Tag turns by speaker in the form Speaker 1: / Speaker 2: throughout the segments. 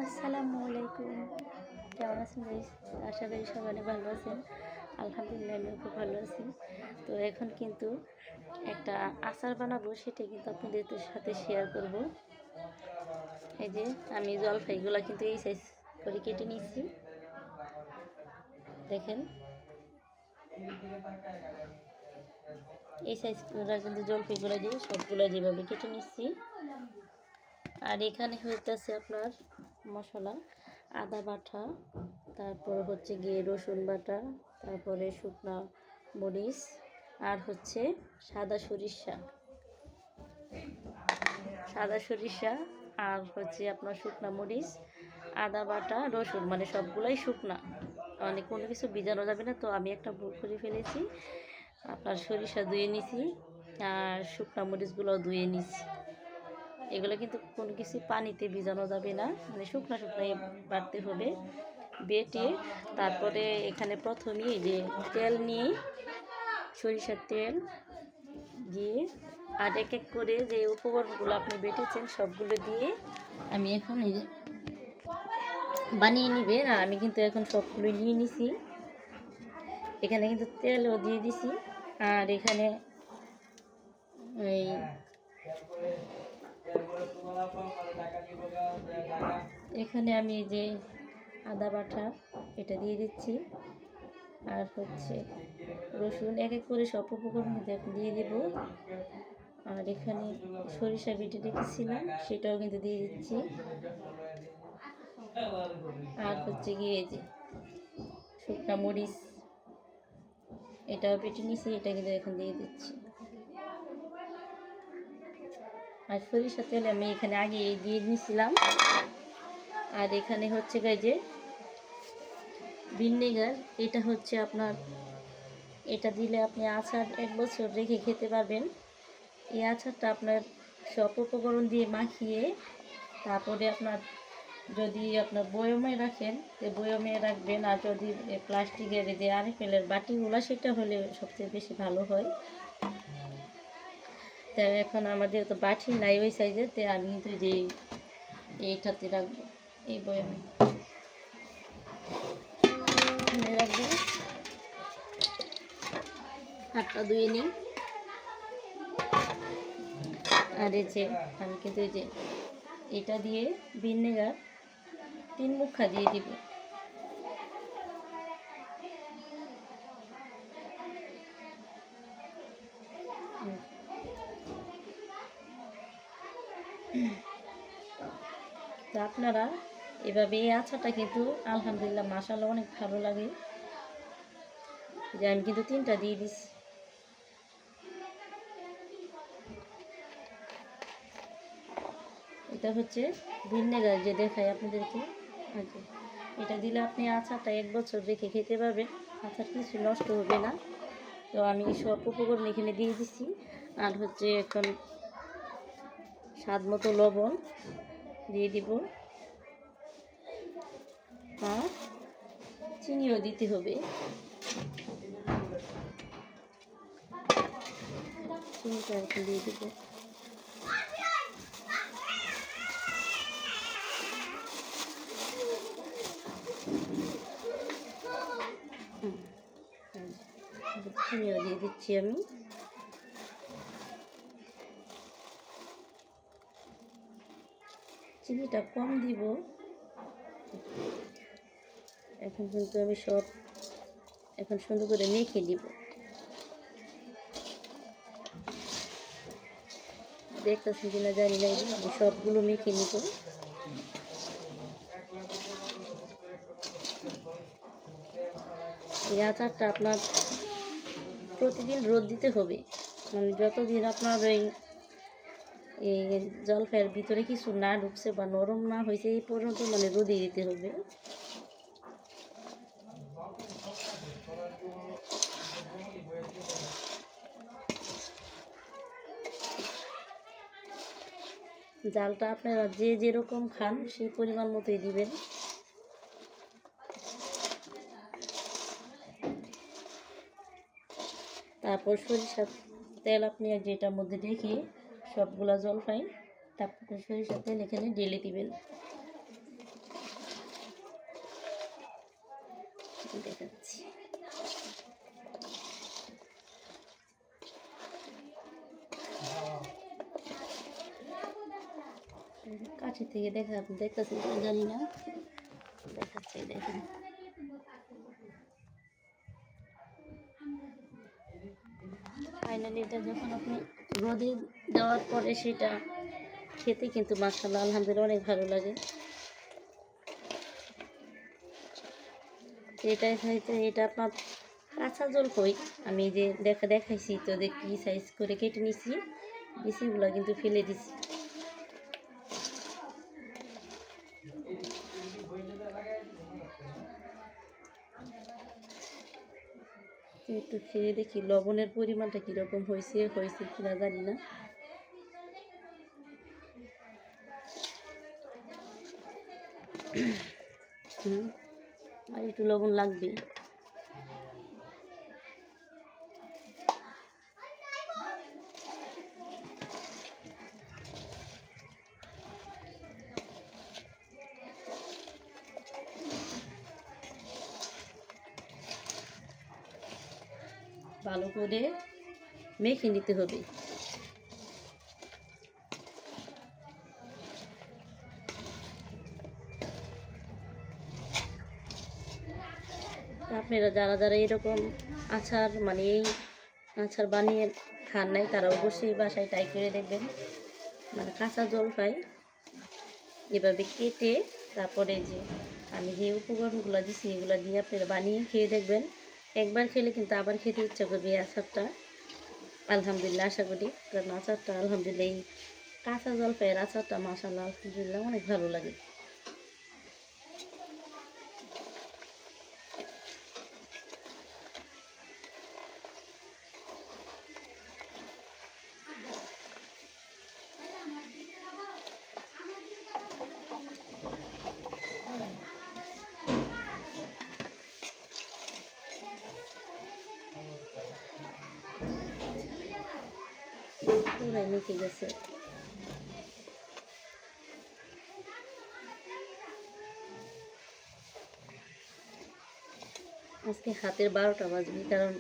Speaker 1: আসসালামু আলাইকুম। কেমন আছেন গাইস? আশা করি সবাই অনেক ভালো আছেন। আলহামদুলিল্লাহ আমিও খুব ভালো আছি। তো এখন কিন্তু একটা আচার বানাবো, সেটা কিন্তু আপনাদের সাথে শেয়ার করব। এই যে আমি জলপাইগুলো কিন্তু এই সাইজ করে কেটে নিচ্ছি, দেখেন এই সাইজ করে কিন্তু জলপাইগুলো দিয়ে সবগুলো যেভাবে কেটে নিচ্ছি। আর এখানে হইতেছে আপনার মশলা, আদা বাটা, তারপর হচ্ছে গিয়ে রসুন বাটা, তারপরে শুকনা মরিচ, আর হচ্ছে সাদা সরিষা, আর হচ্ছে আপনার শুকনা মরিচ, আদা বাটা, রসুন, মানে সবগুলোই শুকনা, মানে কোনো কিছু ভিজানো যাবে না। তো আমি একটা ভুল করে ফেলেছি, আপনার সরিষা ধুয়ে নিছি আর শুকনা মরিচগুলো ধুয়ে নিছি। এগুলো কিন্তু কোনো কিছু পানিতে ভিজানো যাবে না, মানে শুকনো শুকনোই বাটতে হবে বেটে। তারপরে এখানে প্রথমেই যে তেল নিয়ে, সরিষার তেল দিয়ে আর এক এক করে যে উপকরণগুলো আপনি বেটেছেন সবগুলো দিয়ে আমি এখন এই যে বানিয়ে নিবেন। আর আমি কিন্তু এখন সবগুলো নিয়ে নিছি, এখানে কিন্তু তেলও দিয়ে দিছি। আর এখানে এই এখানে আমি যে আদা বাটা এটা দিয়ে দিচ্ছি, আর হচ্ছে রসুন, এক এক করে সব উপকরণ দিয়ে দেব। আর এখানে সরিষা বেটে রেখেছিলাম সেটাও কিন্তু দিয়ে দিচ্ছি। আর হচ্ছে গিয়ে এই যে শুকনা মরিচ এটাও বেটে নিয়েছি, এটা কিন্তু এখন দিয়ে দিচ্ছি। আর সরিষার তেল আমি এখানে আগে দিয়ে নিয়েছিলাম। আর এখানে হচ্ছে যে ভিনেগার, এটা হচ্ছে আপনার, এটা দিলে আপনি আচার 1 বছর রেখে খেতে পারবেন। এই আচারটা আপনার সব উপকরণ দিয়ে মাখিয়ে তারপরে আপনার যদি আপনার বয়মে রাখেন তো বয়মে রাখবেন, আর যদি প্লাস্টিকের যে আরএফএলের বাটিগুলো সেটা হলে সবচেয়ে বেশি ভালো হয়। তা এখন আমাদের তো বাটি নাই ওই সাইজের, তো আমি কিন্তু যে এইটাতে রাখবো, এই বয়মে রাখবো। হাতটা ধুয়ে নিই। আর এই যে আমি কিন্তু এই যে এটা দিয়ে ভিনেগার 3 মুখা দিয়ে দিব। তো আপনারা এভাবে এই আচারটা কিন্তু আলহামদুলিল্লাহ মাশাআল্লাহ অনেক ভালো লাগে। যে আমি কিন্তু 3টা দিয়ে দিচ্ছি। এটা হচ্ছে ভিনেগার যে দেখাই আপনাদেরকে। আচ্ছা, এটা দিলে আপনি আচারটা 1 বছর রেখে খেতে পারবেন, আচার কিছু নষ্ট হবে না। তো আমি সব উপকরণ এখানে দিয়ে দিচ্ছি। আর হচ্ছে এখন স্বাদ মতো লবণ দিয়ে দিব, আর চিনিও দিতে হবে। চিনিটা এখন দিয়ে দিব। চিনিও দিয়ে দিচ্ছি আমি। চিনিটা কম দিব। এখন কিন্তু আমি সব এখন সুন্দর করে মেখে দিব। দেখতেছি কিনা জানি না, আমি সবগুলো মেখে নিব। এই আচারটা আপনার প্রতিদিন রোদ দিতে হবে, মানে যতদিন আপনার এই জলপাইয়ের ভিতরে কিছু না ঢুকছে বা নরম না হয়েছে এই পর্যন্ত মানে রোদে দিতে হবে। জালটা আপনারা যে যেরকম খান সেই পরিমাণ মতোই দিবেন। তারপর সরিষার তেল আপনি যেটার মধ্যে রেখে সবগুলা জলপাই, তারপরে সরিষার তেল এখানে ঢেলে দিবেন। দেখাচ্ছি। কাছে থেকে দেখতেছি জানি না, দেখাচ্ছি দেখেন। ফাইনালি এটা যখন আপনি রোদে দেওয়ার পরে সেটা খেতে কিন্তু মাশাআল্লাহ আলহামদুলিল্লাহ অনেক ভালো লাগে। এটাই হয়তো এটা আপনার কাঁচা জলপাই আমি যে দেখাইছি তো দেখি সাইজ করে কেটে নিছি, বিচিগুলো কিন্তু ফেলে দিছি। একটু খেয়ে দেখি লবণের পরিমাণটা কীরকম হয়েছে কিনা জানি না। আর একটু লবণ লাগবে। ভালো করে মেখে নিতে হবে। আপনারা যারা যারা এরকম আচার মানে এই আচার বানিয়ে খান নাই তারা অবশ্যই বাসায় ট্রাই করে দেখবেন। মানে কাঁচা জলপাই এভাবে কেটে তারপরে যে আমি যে উপকরণগুলো দিচ্ছি এগুলো দিয়ে আপনারা বানিয়ে খেয়ে দেখবেন। একবার খেলে কিন্তু আবার খেতে ইচ্ছা করবে এই আচারটা। আলহামদুলিল্লাহ আশা করি, কারণ আচারটা আলহামদুলিল্লাহ এই কাঁচা জলপাইয়ের আচারটা মাশাআল্লাহ আলহামদুলিল্লাহ অনেক ভালো লাগে। পুরাই মেখে গেছে। আজকে হাতের 12টা বাজবে, কারণ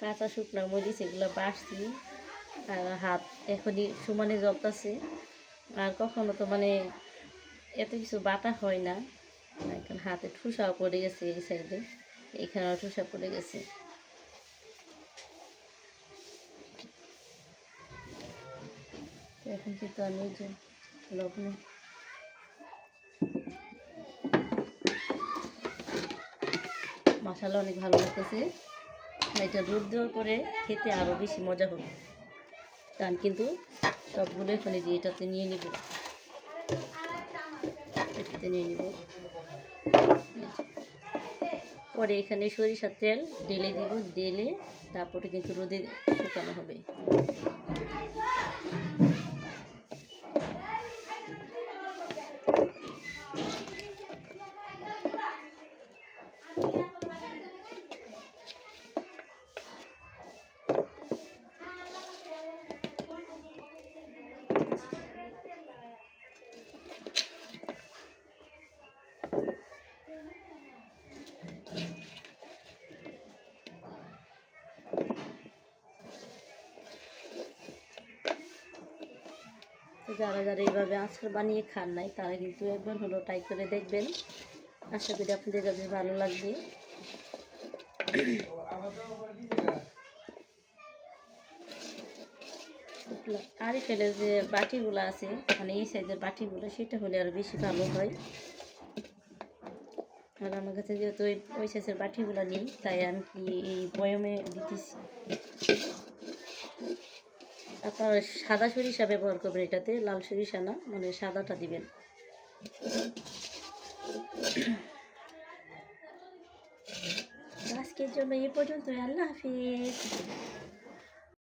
Speaker 1: কাঁচা শুকনা মরিচ এগুলো বাড়ছি আর হাত এখনই সমানে জ্বলতেছে। আর কখনো তো মানে এত কিছু বাটা হয় না, এখন হাতে ঠুসাও পড়ে গেছে, এই সাইডে এখানেও ঠুসা পড়ে গেছে। এখন কিন্তু আমি যে লবণ মশলা অনেক ভালো লাগতেছে। এটা দুধ দেওয়ার পরে খেতে আরও বেশি মজা হবে। কারণ কিন্তু সবগুলো এখানে দিয়ে এটাতে নিয়ে নিব, এটাতে নিয়ে নিব। পরে এখানে সরিষার তেল ঢেলে দিব, ঢেলে তারপরে কিন্তু রোদে শুকানো হবে। যারা যারা এইভাবে আচার বানিয়ে খান নাই তারা কিন্তু একবার হলো ট্রাই করে দেখবেন। আশা করি আপনাদের কাছে ভালো লাগবে। আরিফেলের যে বাটিগুলো আছে মানে এই সাইজের বাটিগুলো, সেটা হলে আরও বেশি ভালো হয়। আর আমার কাছে যেহেতু ওই সাইজের বাটিগুলো নেই তাই আমি কি এই বয়মে দিতেছি। আপনার সাদা সরিষা ব্যবহার করবেন, এটাতে লাল সরিষা না, মানে সাদাটা দিবেন। আজকের জন্য এই পর্যন্ত, আল্লাহ হাফিজ।